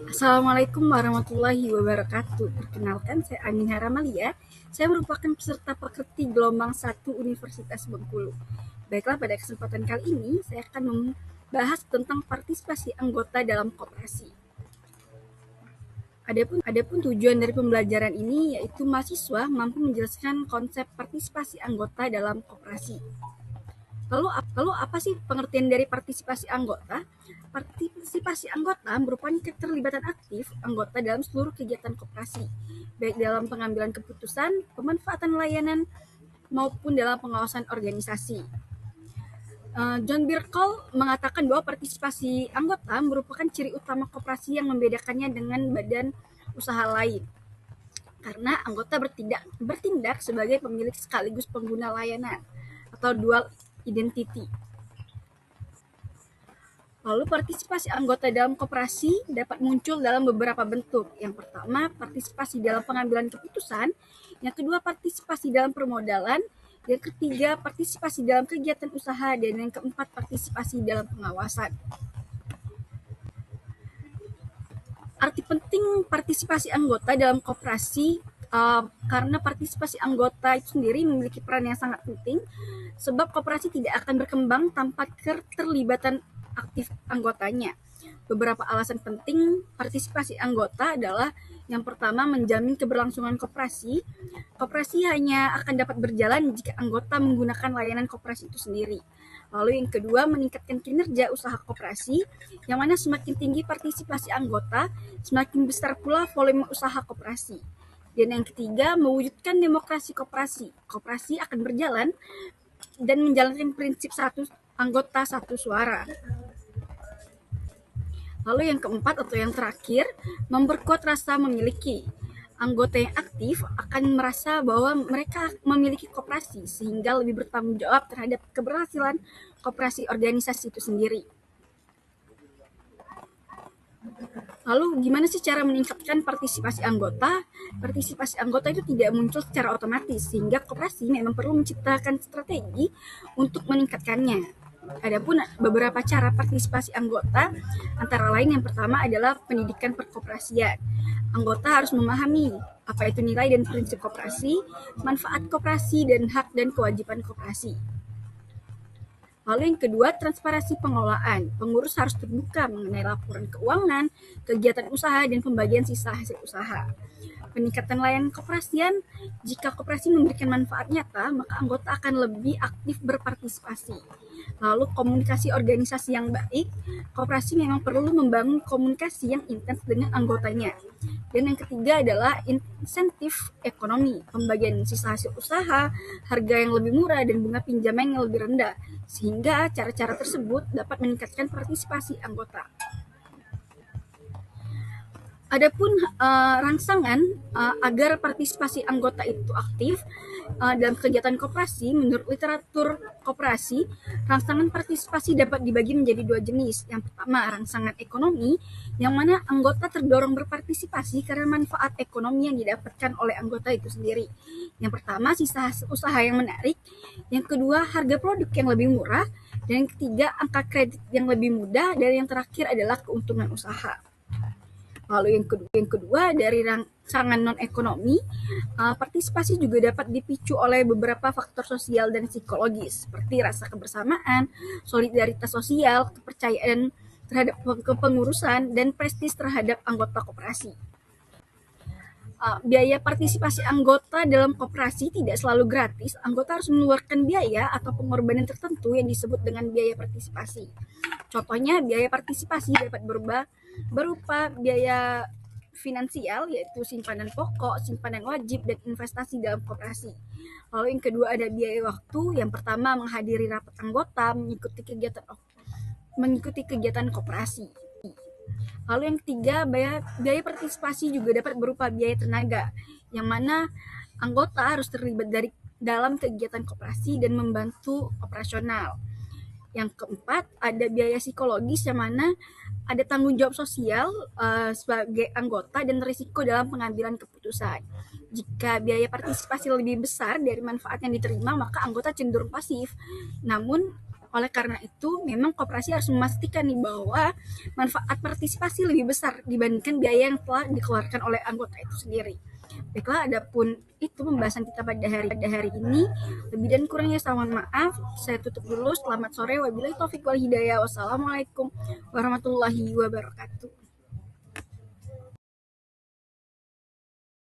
Assalamualaikum warahmatullahi wabarakatuh. Perkenalkan, saya Aminah Ramalia. Saya merupakan peserta pekerti gelombang 1 Universitas Bengkulu. Baiklah, pada kesempatan kali ini saya akan membahas tentang partisipasi anggota dalam koperasi. Adapun tujuan dari pembelajaran ini yaitu mahasiswa mampu menjelaskan konsep partisipasi anggota dalam koperasi. Lalu apa sih pengertian dari partisipasi anggota? Partisipasi anggota merupakan keterlibatan aktif anggota dalam seluruh kegiatan koperasi, baik dalam pengambilan keputusan, pemanfaatan layanan, maupun dalam pengawasan organisasi. John Birkle mengatakan bahwa partisipasi anggota merupakan ciri utama koperasi yang membedakannya dengan badan usaha lain, karena anggota bertindak sebagai pemilik sekaligus pengguna layanan atau dual identity. Lalu partisipasi anggota dalam koperasi dapat muncul dalam beberapa bentuk. Yang pertama, partisipasi dalam pengambilan keputusan. Yang kedua, partisipasi dalam permodalan. Yang ketiga, partisipasi dalam kegiatan usaha. Dan yang keempat, partisipasi dalam pengawasan. Arti penting partisipasi anggota dalam koperasi karena partisipasi anggota itu sendiri memiliki peran yang sangat penting, sebab koperasi tidak akan berkembang tanpa keterlibatan aktif anggotanya. Beberapa alasan penting partisipasi anggota adalah: yang pertama, menjamin keberlangsungan koperasi. Koperasi hanya akan dapat berjalan jika anggota menggunakan layanan koperasi itu sendiri. Lalu yang kedua, meningkatkan kinerja usaha koperasi, yang mana semakin tinggi partisipasi anggota, semakin besar pula volume usaha koperasi. Dan yang ketiga, mewujudkan demokrasi koperasi. Koperasi akan berjalan dan menjalankan prinsip satu anggota satu suara. Lalu yang keempat atau yang terakhir, memperkuat rasa memiliki. Anggota yang aktif akan merasa bahwa mereka memiliki koperasi sehingga lebih bertanggung jawab terhadap keberhasilan koperasi organisasi itu sendiri. Lalu gimana sih cara meningkatkan partisipasi anggota? Partisipasi anggota itu tidak muncul secara otomatis, sehingga koperasi memang perlu menciptakan strategi untuk meningkatkannya. Adapun beberapa cara partisipasi anggota, antara lain yang pertama adalah pendidikan perkoperasian. Anggota harus memahami apa itu nilai dan prinsip koperasi, manfaat koperasi, dan hak dan kewajiban koperasi. Lalu yang kedua, transparansi pengelolaan. Pengurus harus terbuka mengenai laporan keuangan, kegiatan usaha, dan pembagian sisa hasil usaha. Peningkatan layanan koperasian, jika koperasi memberikan manfaat nyata, maka anggota akan lebih aktif berpartisipasi. Lalu komunikasi organisasi yang baik, koperasi memang perlu membangun komunikasi yang intens dengan anggotanya. Dan yang ketiga adalah insentif ekonomi, pembagian sisa hasil usaha, harga yang lebih murah, dan bunga pinjaman yang lebih rendah, sehingga cara-cara tersebut dapat meningkatkan partisipasi anggota. Adapun rangsangan agar partisipasi anggota itu aktif dalam kegiatan koperasi, menurut literatur koperasi, rangsangan partisipasi dapat dibagi menjadi dua jenis. Yang pertama, rangsangan ekonomi, yang mana anggota terdorong berpartisipasi karena manfaat ekonomi yang didapatkan oleh anggota itu sendiri. Yang pertama, sisa hasil usaha yang menarik. Yang kedua, harga produk yang lebih murah. Dan yang ketiga, angka kredit yang lebih mudah. Dan yang terakhir adalah keuntungan usaha. Lalu yang kedua dari rangsangan non-ekonomi, partisipasi juga dapat dipicu oleh beberapa faktor sosial dan psikologis, seperti rasa kebersamaan, solidaritas sosial, kepercayaan terhadap kepengurusan, dan prestis terhadap anggota koperasi. Biaya partisipasi anggota dalam koperasi tidak selalu gratis. Anggota harus mengeluarkan biaya atau pengorbanan tertentu yang disebut dengan biaya partisipasi. Contohnya, biaya partisipasi dapat berupa biaya finansial, yaitu simpanan pokok, simpanan wajib, dan investasi dalam koperasi. Lalu yang kedua ada biaya waktu. Yang pertama, menghadiri rapat anggota, mengikuti kegiatan koperasi. Lalu yang ketiga, biaya partisipasi juga dapat berupa biaya tenaga, yang mana anggota harus terlibat dalam kegiatan koperasi dan membantu operasional. Yang keempat, ada biaya psikologis, yang mana ada tanggung jawab sosial sebagai anggota dan risiko dalam pengambilan keputusan. Jika biaya partisipasi lebih besar dari manfaat yang diterima, maka anggota cenderung pasif. Namun Oleh karena itu, memang koperasi harus memastikan nih bahwa manfaat partisipasi lebih besar dibandingkan biaya yang telah dikeluarkan oleh anggota itu sendiri. Baiklah, adapun itu pembahasan kita pada hari ini. Lebih dan kurangnya saya mohon maaf. Saya tutup dulu. Selamat sore. Wabillahi taufiq wal hidayah. Wassalamualaikum warahmatullahi wabarakatuh.